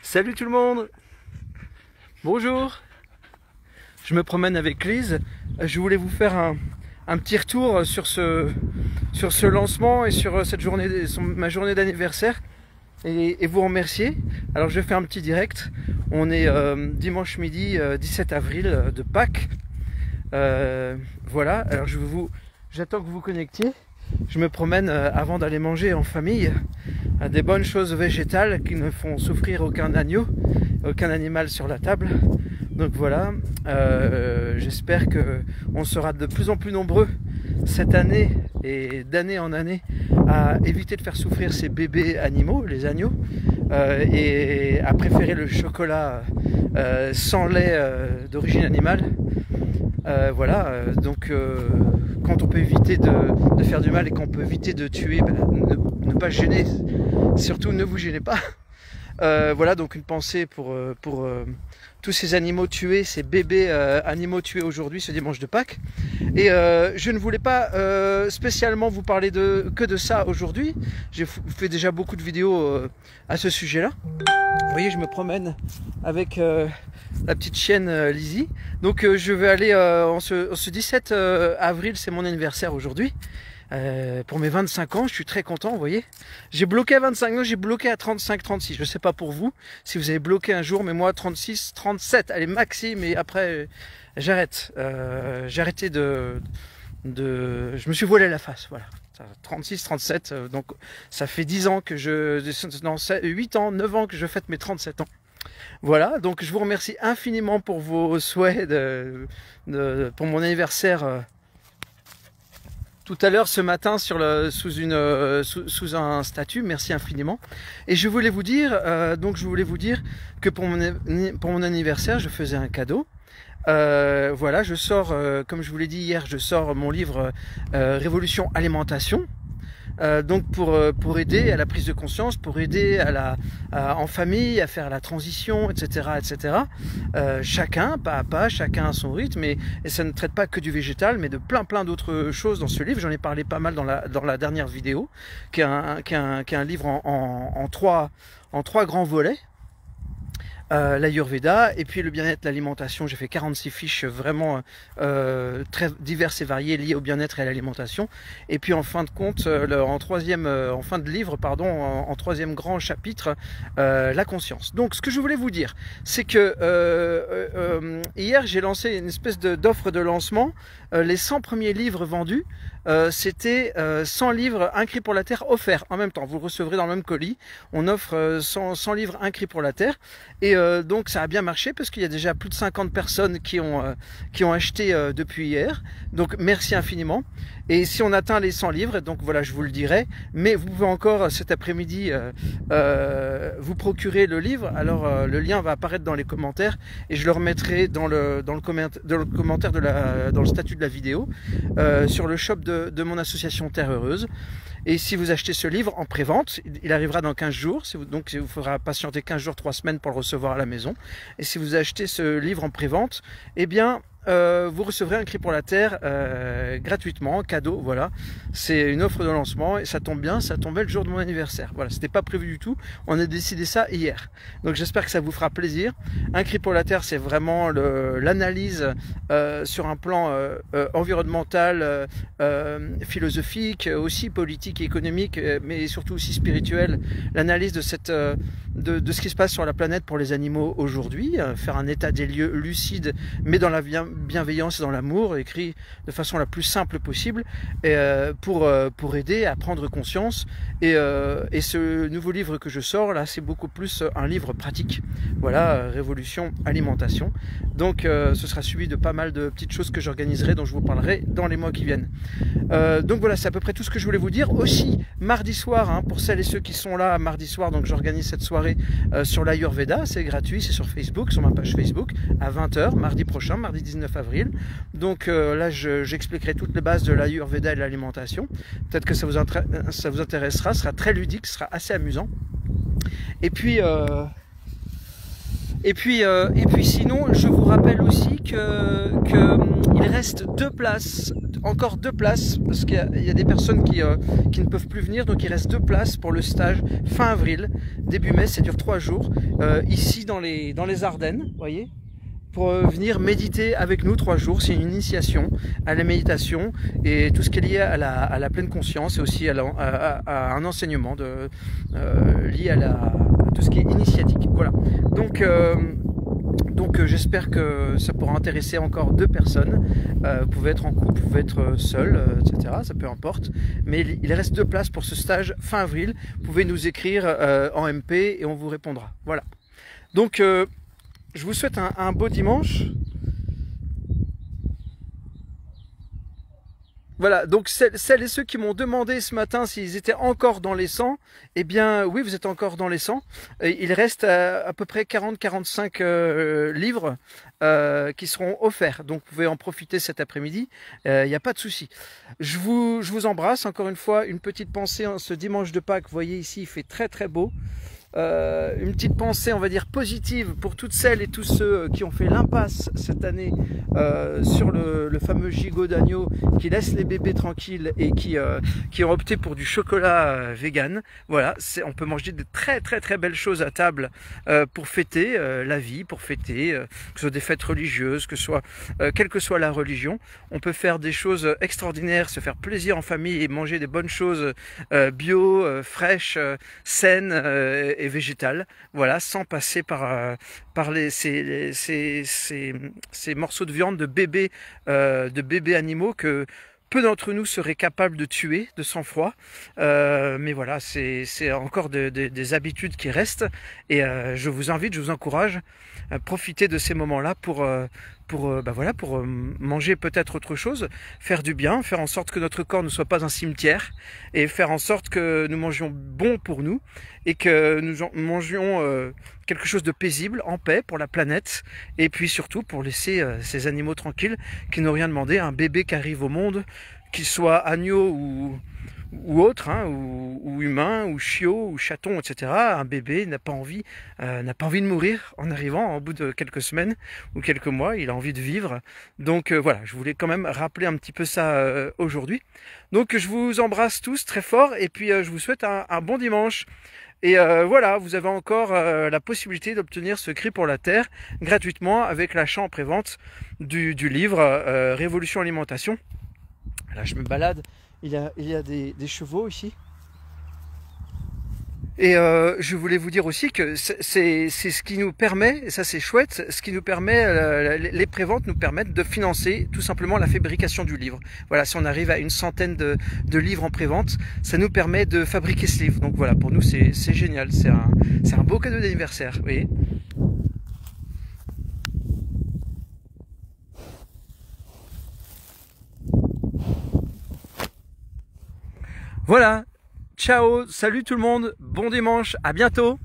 Salut tout le monde. Bonjour. Je me promène avec Lise. Je voulais vous faire un petit retour sur ce lancement et sur cette journée, ma journée d'anniversaire et vous remercier. Alors je fais un petit direct. On est dimanche midi 17 avril de Pâques. Voilà, alors j'attends que vous vous connectiez. Je me promène avant d'aller manger en famille des bonnes choses végétales qui ne font souffrir aucun agneau, aucun animal sur la table. Donc voilà, j'espère qu'on sera de plus en plus nombreux cette année et d'année en année à éviter de faire souffrir ces bébés animaux, les agneaux, et à préférer le chocolat sans lait d'origine animale. Voilà, donc quand on peut éviter de faire du mal et qu'on peut éviter de tuer, ne pas gêner, surtout ne vous gênez pas. Voilà, donc une pensée pour tous ces animaux tués, ces bébés animaux tués aujourd'hui, ce dimanche de Pâques. Et je ne voulais pas spécialement vous parler que de ça aujourd'hui. J'ai fait déjà beaucoup de vidéos à ce sujet-là. Vous voyez, je me promène avec la petite chienne Lizzie. Donc je vais aller en ce 17 avril, c'est mon anniversaire aujourd'hui. Pour mes 25 ans, je suis très content, vous voyez. J'ai bloqué à 25 ans, j'ai bloqué à 35, 36. Je sais pas pour vous, si vous avez bloqué un jour, mais moi 36, 37, allez maxi, mais après j'arrête. J'ai arrêté je me suis voilé la face, voilà. 36, 37, donc ça fait 10 ans que non, 8 ans, 9 ans que je fête mes 37 ans. Voilà, donc je vous remercie infiniment pour vos souhaits pour mon anniversaire tout à l'heure ce matin sous un statut. Merci infiniment. Et je voulais vous dire que pour mon anniversaire, je faisais un cadeau. Voilà, je sors, comme je vous l'ai dit hier, je sors mon livre Révolution Alimentation. Donc pour aider à la prise de conscience, pour aider en famille à faire la transition, etc., etc. Chacun, pas à pas, chacun à son rythme, et ça ne traite pas que du végétal, mais de plein d'autres choses dans ce livre. J'en ai parlé pas mal dans la dernière vidéo, qui est un livre en trois grands volets. L'Ayurveda et puis le bien-être, l'alimentation. J'ai fait 46 fiches vraiment très diverses et variées liées au bien-être et à l'alimentation. Et puis en fin de compte, en fin de livre, pardon, en troisième grand chapitre, la conscience. Donc ce que je voulais vous dire, c'est que hier j'ai lancé une espèce d'offre de lancement. Les 100 premiers livres vendus, c'était 100 livres Un cri pour la terre offerts en même temps. Vous le recevrez dans le même colis. On offre 100 livres Un cri pour la terre. Et donc ça a bien marché parce qu'il y a déjà plus de 50 personnes qui ont acheté depuis hier. Donc merci infiniment. Et si on atteint les 100 livres, donc voilà, je vous le dirai. Mais vous pouvez encore cet après-midi vous procurer le livre. Alors le lien va apparaître dans les commentaires et je le remettrai dans le commentaire dans le statut de la vidéo sur le shop de mon association Terre Heureuse. Et si vous achetez ce livre en pré-vente, il arrivera dans 15 jours, donc il vous faudra patienter 15 jours, 3 semaines pour le recevoir à la maison. Et si vous achetez ce livre en pré-vente, eh bien, vous recevrez Un cri pour la terre gratuitement, cadeau, voilà. C'est une offre de lancement et ça tombe bien, ça tombait le jour de mon anniversaire. Voilà, c'était pas prévu du tout, on a décidé ça hier. Donc j'espère que ça vous fera plaisir. Un cri pour la terre, c'est vraiment l'analyse sur un plan environnemental, philosophique, aussi politique et économique, mais surtout aussi spirituel. L'analyse de ce qui se passe sur la planète pour les animaux aujourd'hui, faire un état des lieux lucide, mais dans la bienveillance et dans l'amour, écrit de façon la plus simple possible, et, pour aider à prendre conscience. Et ce nouveau livre que je sors là, c'est beaucoup plus un livre pratique. Voilà, Révolution Alimentation. Donc ce sera suivi de pas mal de petites choses que j'organiserai, dont je vous parlerai dans les mois qui viennent. Donc voilà, c'est à peu près tout ce que je voulais vous dire. Aussi, mardi soir, hein, pour celles et ceux qui sont là mardi soir, donc j'organise cette soirée sur l'Ayurveda, c'est gratuit, c'est sur Facebook, sur ma page Facebook, à 20 h, mardi prochain, mardi 19 avril. Donc là, j'expliquerai toutes les bases de l'Ayurveda et de l'alimentation. Peut-être que ça vous intéressera, ce sera très ludique, ce sera assez amusant. Et puis sinon, je vous rappelle aussi qu'il reste 2 places encore 2 places, parce qu'il y a des personnes qui ne peuvent plus venir, donc il reste 2 places pour le stage fin avril, début mai, ça dure 3 jours, ici dans les Ardennes, vous voyez, pour venir méditer avec nous 3 jours. C'est une initiation à la méditation et tout ce qui est lié à la pleine conscience et aussi à un enseignement lié à tout ce qui est initiatique. Voilà. Donc j'espère que ça pourra intéresser encore 2 personnes. Vous pouvez être en couple, vous pouvez être seul, etc. Ça peu importe. Mais il reste 2 places pour ce stage fin avril. Vous pouvez nous écrire en MP et on vous répondra. Voilà. Donc je vous souhaite un beau dimanche. Voilà, donc celles et ceux qui m'ont demandé ce matin s'ils étaient encore dans les 100, eh bien oui, vous êtes encore dans les 100. Il reste à peu près 40-45 livres qui seront offerts. Donc vous pouvez en profiter cet après-midi, il n'y a pas de souci. Je vous embrasse, encore une fois, une petite pensée en ce dimanche de Pâques. Vous voyez ici, il fait très très beau. Une petite pensée, on va dire, positive pour toutes celles et tous ceux qui ont fait l'impasse cette année sur le fameux gigot d'agneau qui laisse les bébés tranquilles et qui ont opté pour du chocolat vegan. Voilà, on peut manger de très très très belles choses à table pour fêter la vie, pour fêter que ce soit des fêtes religieuses, quelle que soit la religion. On peut faire des choses extraordinaires, se faire plaisir en famille et manger des bonnes choses bio, fraîches, saines et végétales, voilà, sans passer par ces morceaux de viande de bébés animaux que peu d'entre nous seraient capables de tuer de sang-froid. Mais voilà, c'est encore des habitudes qui restent et je vous invite, je vous encourage à profiter de ces moments-là pour manger peut-être autre chose, faire du bien, faire en sorte que notre corps ne soit pas un cimetière et faire en sorte que nous mangions bon pour nous et que nous mangions quelque chose de paisible, en paix pour la planète et puis surtout pour laisser ces animaux tranquilles qui n'ont rien demandé. Un bébé qui arrive au monde, qu'il soit agneau ou autre, hein, ou humain, ou chiot, ou chaton, etc. Un bébé n'a pas envie de mourir en arrivant au bout de quelques semaines ou quelques mois. Il a envie de vivre. Donc voilà, je voulais quand même rappeler un petit peu ça aujourd'hui. Donc je vous embrasse tous très fort et puis je vous souhaite un bon dimanche. Et voilà, vous avez encore la possibilité d'obtenir ce cri pour la terre gratuitement avec l'achat en prévente du livre Révolution Alimentation. Là je me balade. Il y a des chevaux ici. Et je voulais vous dire aussi que c'est ce qui nous permet, et ça c'est chouette, ce qui nous permet, les préventes nous permettent de financer tout simplement la fabrication du livre. Voilà, si on arrive à une centaine de livres en prévente, ça nous permet de fabriquer ce livre. Donc voilà, pour nous c'est génial, c'est un beau cadeau d'anniversaire, vous voyez. Voilà, ciao, salut tout le monde, bon dimanche, à bientôt.